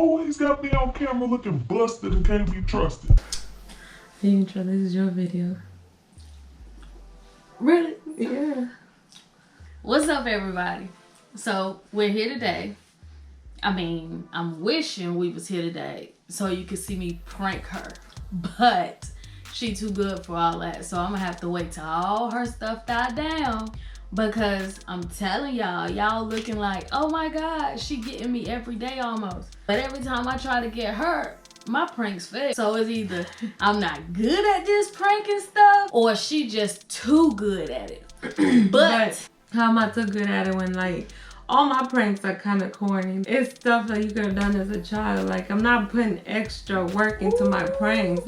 always got me on camera looking busted and can't be trusted. Intro, this is your video. Really? Yeah. What's up, everybody? So we're here today. I mean, I'm wishing we was here today so you could see me prank her, but she too good for all that. So I'm gonna have to wait till all her stuff died down, because I'm telling y'all looking like, oh my God, she getting me every day almost. But every time I try to get her, my pranks fail. So it's either I'm not good at this pranking stuff, or she just too good at it. But how am I too good at it when, like, all my pranks are kind of corny? It's stuff that you could have done as a child. Like, I'm not putting extra work into my pranks.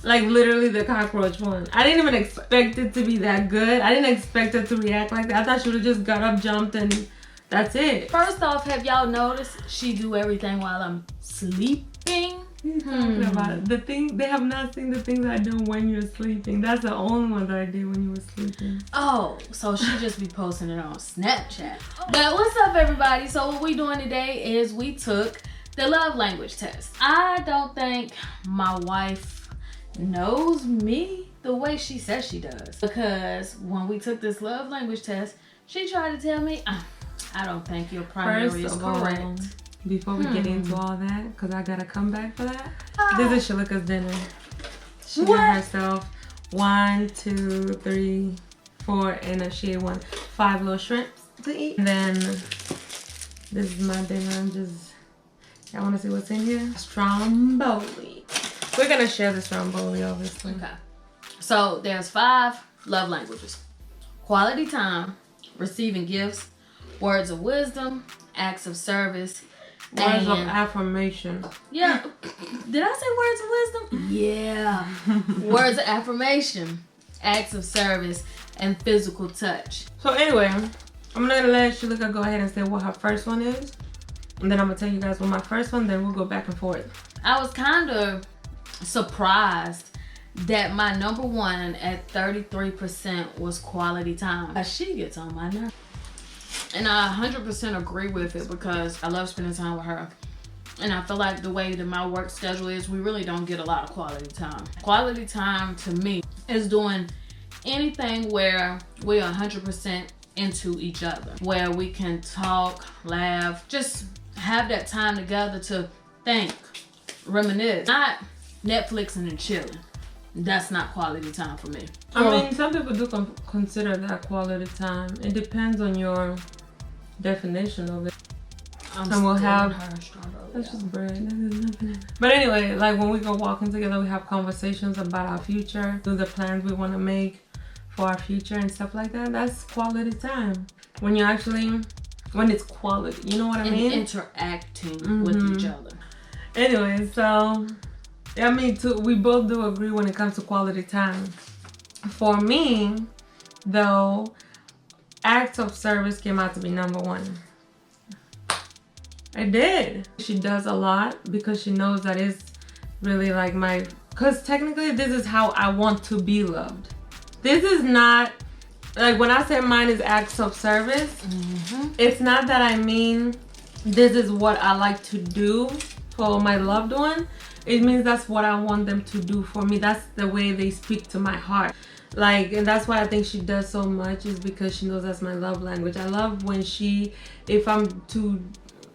Like literally the cockroach one. I didn't even expect it to be that good. I didn't expect it to react like that. I thought she would have just got up, jumped, and that's it. First off, have y'all noticed she do everything while I'm sleeping? Talking about it. The thing, they have not seen the things I do when you're sleeping. That's the only one that I did when you were sleeping. Oh, so she just be posting it on Snapchat. But what's up, everybody? So what we doing today is we took the love language test. I don't think my wife knows me the way she says she does, because when we took this love language test, she tried to tell me, I don't think your primary is correct. Before we get into all that, because I gotta come back for that, this is Shalika's dinner. She got herself 1, 2, 3, 4, and she ate 5 little shrimps to eat. And then this is my dinner. Y'all wanna see what's in here? Stromboli. We're gonna share the stromboli, obviously. Okay. So there's 5 love languages: quality time, receiving gifts, words of wisdom, acts of service, words of affirmation. Yeah. Did I say words of wisdom? Yeah. Words of affirmation, acts of service, and physical touch. So anyway, I'm gonna let Shalika go ahead and say what her first one is. And then I'm gonna tell you guys what my first one, then we'll go back and forth. I was kind of surprised that my number one at 33% was quality time. She gets on my nerves. And I 100% agree with it, because I love spending time with her. And I feel like the way that my work schedule is, we really don't get a lot of quality time. Quality time to me is doing anything where we're 100% into each other, where we can talk, laugh, just have that time together to think, reminisce, not Netflixing and chilling. That's not quality time for me. I mean, some people do consider that quality time. It depends on your definition of it. And we'll have that's just bread. That is nothing. But anyway, like when we go walking together, we have conversations about our future, do the plans we want to make for our future and stuff like that. That's quality time. When it's quality, you know what I mean? Interacting with each other. Anyway, so I mean, we both do agree when it comes to quality time. For me, though, acts of service came out to be number 1. I did. She does a lot because she knows that it's really like because technically this is how I want to be loved. This is not, like when I say mine is acts of service, it's not that I mean this is what I like to do for my loved one. It means that's what I want them to do for me. That's the way they speak to my heart. Like, and that's why I think she does so much, is because she knows that's my love language. I love when if I'm too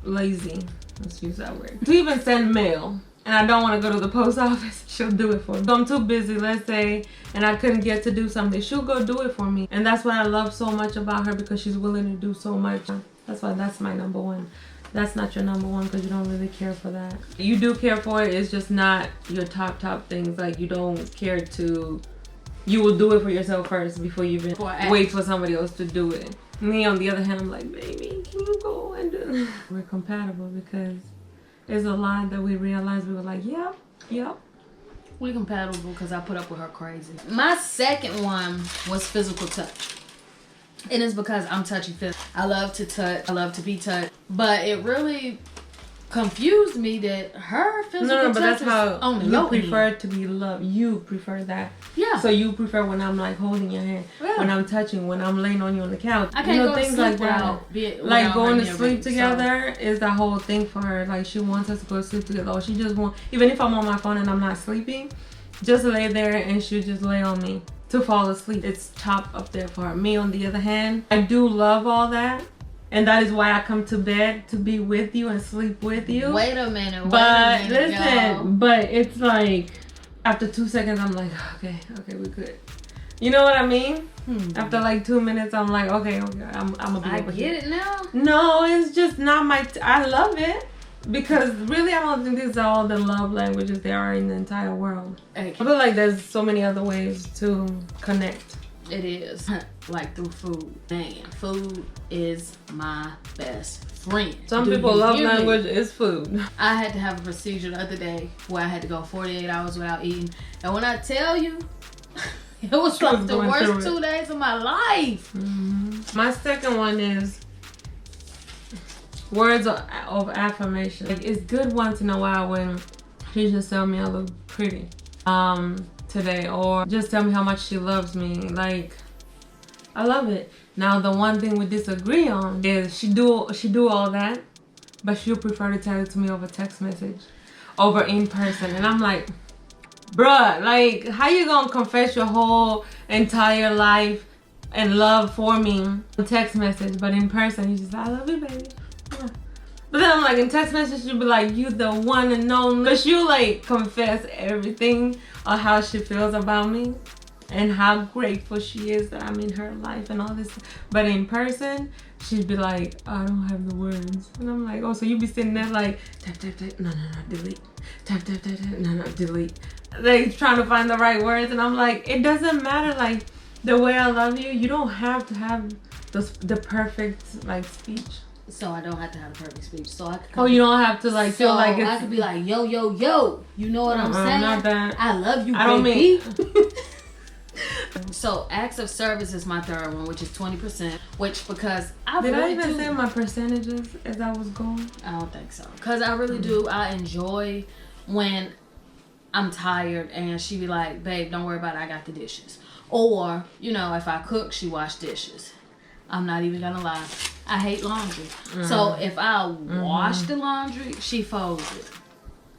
lazy, let's use that word, to even send mail, and I don't want to go to the post office, she'll do it for me. If I'm too busy, let's say, and I couldn't get to do something, she'll go do it for me. And that's what I love so much about her, because she's willing to do so much. That's why that's my number 1. That's not your number 1, because you don't really care for that. You do care for it, it's just not your top things. Like, you don't care you will do it for yourself first before you even wait for somebody else to do it. Me, on the other hand, I'm like, baby, can you go and do it? We're compatible, because there's a lot that we realized we were like, yep. We compatible because I put up with her crazy. My second one was physical touch. And it's because I'm touchy-feely. I love to touch. I love to be touched. But it really confused me that her physical No, but touch that's was how on the you low prefer end. to be loved. You prefer that. Yeah. So you prefer when I'm like holding your hand, Yeah. when I'm touching, when I'm laying on you on the couch. I can't you know, go to things sleep like that. Like going to sleep together is the whole thing for her. Like she wants us to go to sleep together. Or she just want, even if I'm on my phone and I'm not sleeping, just lay there and she'll just lay on me to fall asleep. It's top up there for her. Me on the other hand, I do love all that. And that is why I come to bed, to be with you and sleep with you. Wait a minute. But listen, y'all. But it's like after 2 seconds I'm like, okay, we're good. You know what I mean? After like 2 minutes I'm like, okay, I'm gonna be I over get here. it now. No, it's just not my. I love it because really I don't think these are all the love languages there are in the entire world. Hey, I feel like there's so many other ways to connect. it is like through food. Man, food is my best friend. Some Do people you love hear me? language is food. I had to have a procedure the other day where I had to go 48 hours without eating. And when I tell you, it was She was like the going worst through 2 days of my life. My second one is words of affirmation. Like, it's good once in a while when she just tell me I look pretty today, or just tell me how much she loves me. Like, I love it. Now the one thing we disagree on is she do all that, but she'll prefer to tell it to me over text message, over in person. And I'm like, bruh, like, how you gonna confess your whole entire life and love for me on text message, but in person you just I love you, baby. But then I'm like, in text message she'll be like, you the one and only. But she'll like confess everything on how she feels about me and how grateful she is that I'm in her life and all this. But in person, she'd be like, I don't have the words. And I'm like, oh, so you be sitting there like, tap, tap, tap, no, delete. Tap, tap, tap, tap, no, delete. Like trying to find the right words. And I'm like, it doesn't matter. Like, the way I love you, you don't have to have the perfect like speech. So I don't have to have a perfect speech. So I could Oh, you don't have to like feel like it's. I could be like, yo, yo, yo. You know what I'm saying? Not that. I love you, I don't baby. mean. So acts of service is my third one, which is 20%. Which because I Did really I even do. say my percentages as I was going? I don't think so. Cause I really do. I enjoy when I'm tired and she be like, babe, don't worry about it. I got the dishes. Or, you know, if I cook, she wash dishes. I'm not even gonna lie. I hate laundry. So if I wash the laundry, she folds it.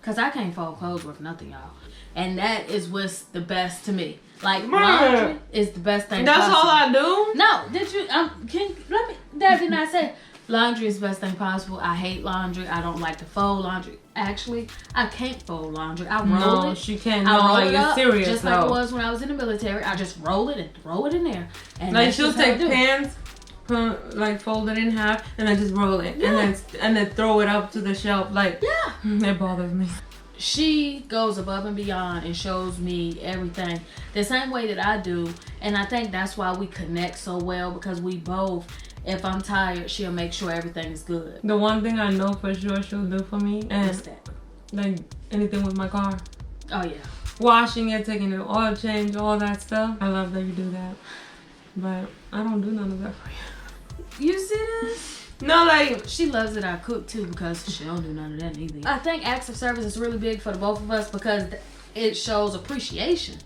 Cause I can't fold clothes worth nothing, y'all. And that is what's the best to me. Like laundry is the best thing. That's possible. all I do? No, did you? Let me. That did not say. Laundry is the best thing possible. I hate laundry. I don't like to fold laundry. Actually, I can't fold laundry. I roll No, it. she can't. I No, roll like it you're up, serious just though. like it was when I was in the military. I just roll it and throw it in there. And Like that's she'll just how I take do it. pans, like fold it in half, and then just roll it, Yeah. and then throw it up to the shelf. Like, Yeah. it bothers me. She goes above and beyond and shows me everything the same way that I do. And I think that's why we connect so well, because we both, if I'm tired, she'll make sure everything is good. The one thing I know for sure she'll do for me, and What's that? like anything with my car, Oh, yeah. washing it, taking an oil change, all that stuff. I love that you do that, but I don't do none of that for you. You see this? No, like She loves that I cook too, because she don't do none of that either. I think acts of service is really big for the both of us because it shows appreciation.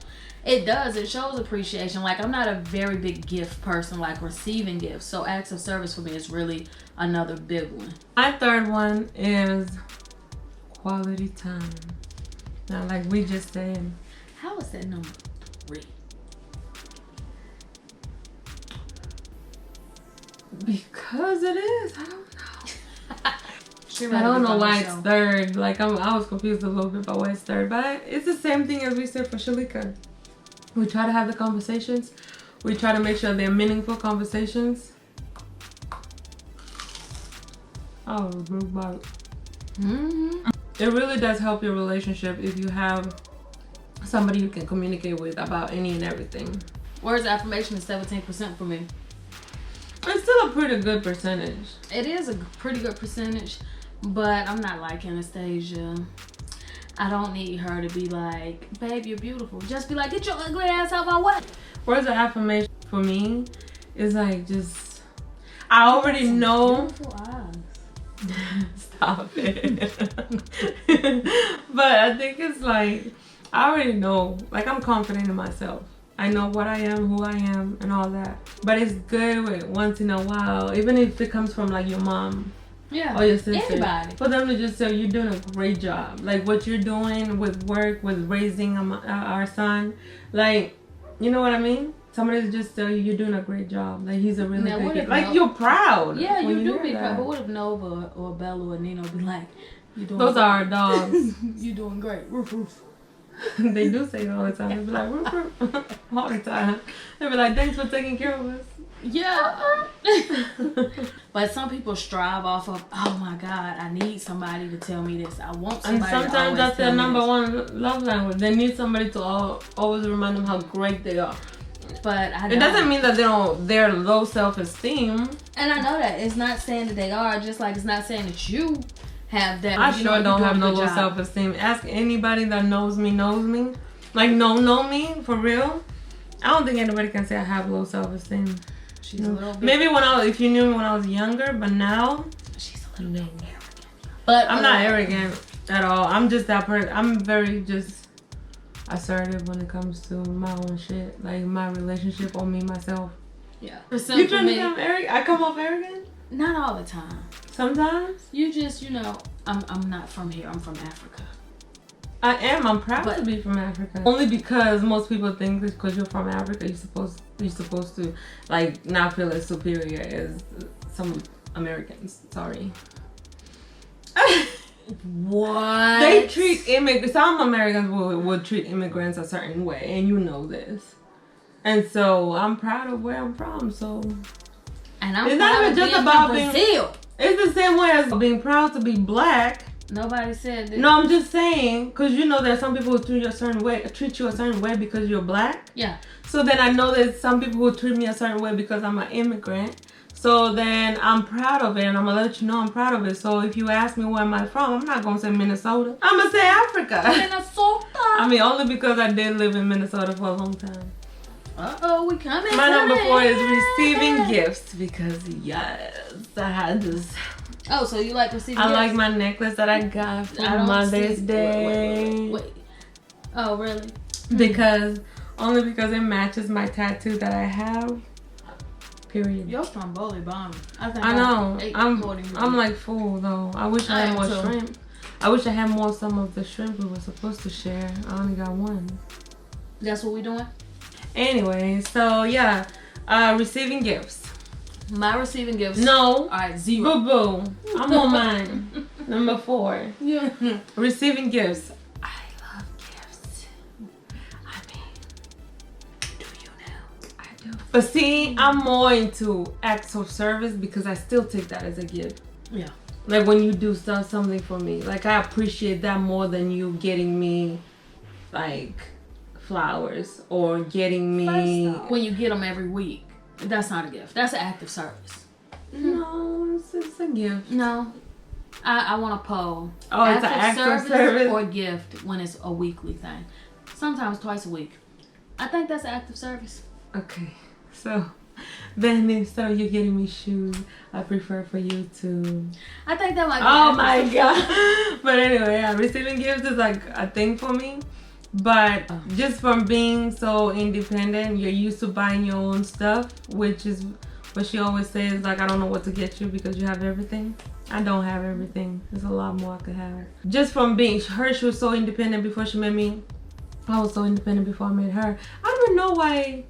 It does. It shows appreciation. Like, I'm not a very big gift person, like receiving gifts. So acts of service for me is really another big one. my third one is quality time. Now, like we just said, How is that number 3? because it is. I don't know. She I ready don't to know go why on the it's show. third. Like I was confused a little bit about why it's third, but it's the same thing as we said for Shalika. We try to have the conversations. We try to make sure they're meaningful conversations. Oh, big bite. Mm-hmm. It really does help your relationship if you have somebody you can communicate with about any and everything. Words of affirmation is 17% for me. It's still a pretty good percentage. It is a pretty good percentage, but I'm not like Anastasia. I don't need her to be like, babe, you're beautiful. Just be like, get your ugly ass out my way. Words of affirmation for me is like just, I already know. Beautiful eyes. Stop it. But I think it's like, I already know. Like, I'm confident in myself. I know what I am, who I am, and all that. But it's good with once in a while, even if it comes from like your mom. Yeah. Or your sister. Anybody. For them to just say, you're doing a great job. Like, what you're doing with work, with raising our son. Like, you know what I mean? Somebody to just tell you, you're doing a great job. Like, he's a really Now, good what kid. if Like, you're proud. Yeah, you when do hear be that. proud. But what if Nova or Bella or Nino be like, you doing Those great. are our dogs. You doing great. Roof, roof. They do say it all the time. They be like, roof, roof. All the time. They be like, thanks for taking care of us. Yeah. But some people strive off of, oh my God, I need somebody to tell me this. I want And somebody sometimes to always that's tell their me number this. one love language. They need somebody to always remind them how great they are. But I It don't. doesn't mean that they're low self-esteem. And I know that. It's not saying that they are, just like it's not saying that you have that. I you sure know, don't you're have doing a no good low job. self-esteem. Ask anybody that knows me. Like, know me, for real. I don't think anybody can say I have low self-esteem. She's a little bit. Maybe if you knew me when I was younger, but now, She's a little bit arrogant. But I'm not arrogant at all. I'm just that person. I'm very just assertive when it comes to my own shit. Like, my relationship or me, myself. Yeah. You trying to think I'm arrogant? I come off arrogant? Not all the time. Sometimes. You just, I'm not from here. I'm from Africa. I am. I'm proud But- to be from Africa. Only because most people think that because you're from Africa, you're supposed to like not feel as superior as some Americans. Sorry. What? They treat immigrants. Some Americans would treat immigrants a certain way, and you know this. And so I'm proud of where I'm from. So And I'm It's not proud even of just being about from being- Brazil. it's the same way as being proud to be black. Nobody said that. No, I'm just saying, because you know there's some people who treat you a certain way because you're black. Yeah. So then I know there's some people who treat me a certain way because I'm an immigrant. So then I'm proud of it, and I'm gonna let you know I'm proud of it. So if you ask me where am I from, I'm not gonna say Minnesota. I'm gonna say Africa. Minnesota. I mean, only because I did live in Minnesota for a long time. Uh-oh, we coming. My number 4 is coming. receiving gifts because yes, I had this. Oh, so you like receiving I gifts? like my necklace that I got for I don't Mother's see- Day. Wait. Oh, really? Because it matches my tattoo that I have. Period. Your stromboli bomb. I think I know. ate I'm accordingly. like full though. I wish I I had am more too. shrimp. I wish I had more some of the shrimp we were supposed to share. I only got one. That's what we doing? Anyway, so yeah, receiving gifts. My receiving gifts. No, All right, 0. boo boo. I'm on mine. Number 4, Yeah. receiving gifts. I love gifts. I mean, do you know? I do. But see, I'm more into acts of service because I still take that as a gift. Yeah. Like when you do something for me, like I appreciate that more than you getting me like flowers or getting me. When you get them every week, that's not a gift. That's an act of service. No, it's a gift. No. I want to poll. Oh, it's an act of service? or gift when it's a weekly thing. Sometimes twice a week. I think that's an act of service. Okay, so then instead of you getting me shoes, I prefer for you to. I think that might be Oh an my act of god! But anyway, yeah, receiving gifts is like a thing for me. But just from being so independent, you're used to buying your own stuff, which is what she always says, like, I don't know what to get you because you have everything. I don't have everything. There's a lot more I could have. Just from being her, she was so independent before she met me. I was so independent before I met her. I don't even know why.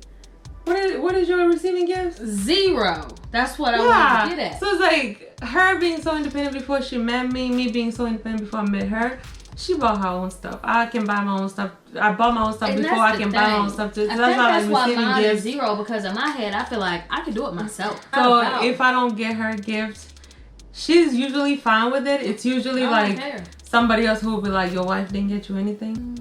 What is your receiving gifts? 0. That's what I want to get at. So it's like her being so independent before she met me being so independent before I met her. She bought her own stuff. I can buy my own stuff. I bought my own stuff And before that's I the can buy my own thing. stuff too. I So think that's why receiving mine gifts. is 0 because in my head I feel like I can do it myself. So if I don't get her gifts, she's usually fine with it. It's usually I don't like care. somebody else who will be like, your wife didn't get you anything.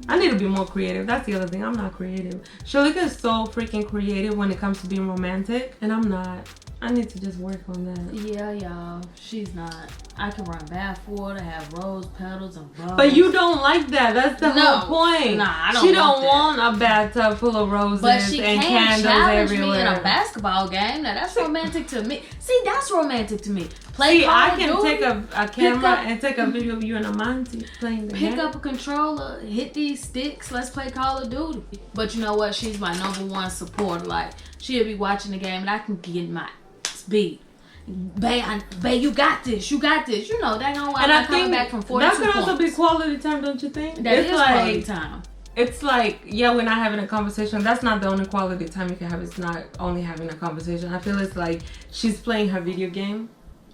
I need to be more creative. That's the other thing. I'm not creative. Shalika is so freaking creative when it comes to being romantic, and I'm not. I need to just work on that. Yeah, y'all. She's not. I can run bath water, have rose petals and bubbles. But you don't like that. That's the whole point. Nah, I don't She don't want want a bathtub full of roses But she and can candles challenge everywhere. me in a basketball game. Now that's romantic to me. See, that's romantic to me. Play See, Call I of can Duty, take a camera up- and take a video of you and Amanti playing the pick game. up a controller, hit these sticks. Let's play Call of Duty. But you know what? She's my #1 supporter. Like she'll be watching the game and I can get my speed. Babe, you got this. You got this. You know, that why And I'm I coming think back from 42 that could also points. be quality time, don't you think? That is quality time. It's like, yeah, we're not having a conversation. That's not the only quality time you can have. It's not only having a conversation. I feel it's like she's playing her video game,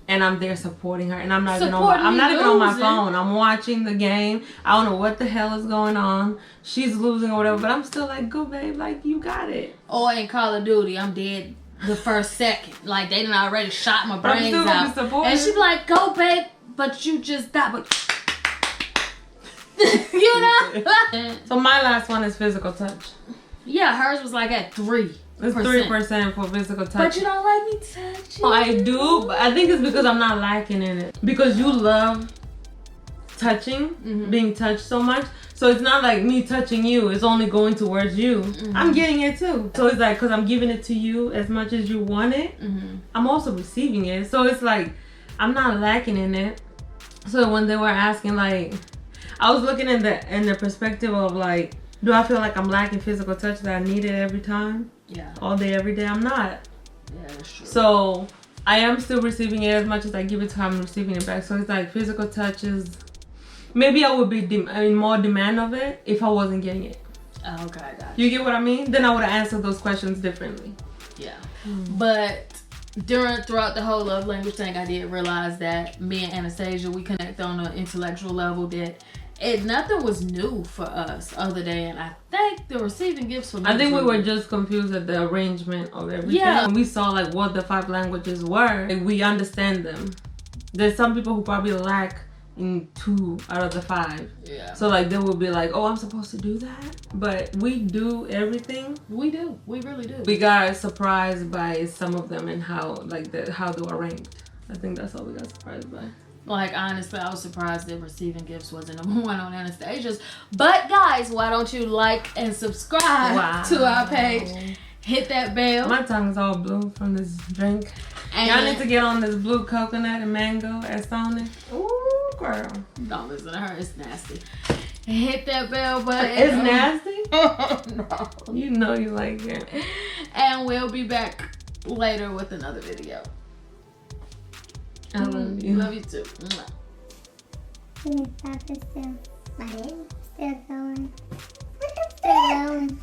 and I'm there supporting her, and I'm not even on my losing. phone. I'm watching the game. I don't know what the hell is going on. She's losing or whatever, but I'm still like, go babe, like you got it. Or in Call of Duty, I'm dead the first second. Like they done already shot my But I'm brains still gonna be out. supportive. And she be like, go babe, but you just died. But you know? So my last one is physical touch. Yeah, hers was like at 3%. It's 3% for physical touch. But you don't like me touching. I do, but I think it's because I'm not lacking in it. Because you love touching, being touched so much. So it's not like me touching you, it's only going towards you. I'm getting it too. So it's like, because I'm giving it to you as much as you want it, I'm also receiving it. So it's like, I'm not lacking in it. So when they were asking, like, I was looking in the perspective of like, do I feel like I'm lacking physical touch that I need it every time? Yeah. All day, every day? I'm not. Yeah, that's true. So I am still receiving it as much as I give it to her. I'm receiving it back. So it's like physical touches. Maybe I would be in more demand of it if I wasn't getting it. Oh, okay, I got You get what I mean? Then I would have answered those questions differently. Yeah. But throughout the whole love language thing, I did realize that me and Anastasia, we connect on an intellectual level that nothing was new for us other than I think the receiving gifts for me. I think we were just confused at the arrangement of everything. Yeah. When we saw like what the 5 languages were, like, we understand them. There's some people who probably lack in 2 out of the 5. Yeah. So like they will be like, oh, I'm supposed to do that? But we do everything. We do. We really do. We got surprised by some of them and how how they were ranked. I think that's all we got surprised by. Like, honestly, I was surprised that receiving gifts wasn't #1 on Anastasia's. But guys, why don't you like and subscribe to our page? Hit that bell. My tongue's all blue from this drink. And Y'all need to get on this blue coconut and mango at Sonic. Ooh, girl. don't listen to her. It's nasty. Hit that bell button. It's nasty? No. You know you like it. And we'll be back later with another video. I love you. Love you too. Mwah. Stop it still. My name still going. Still going.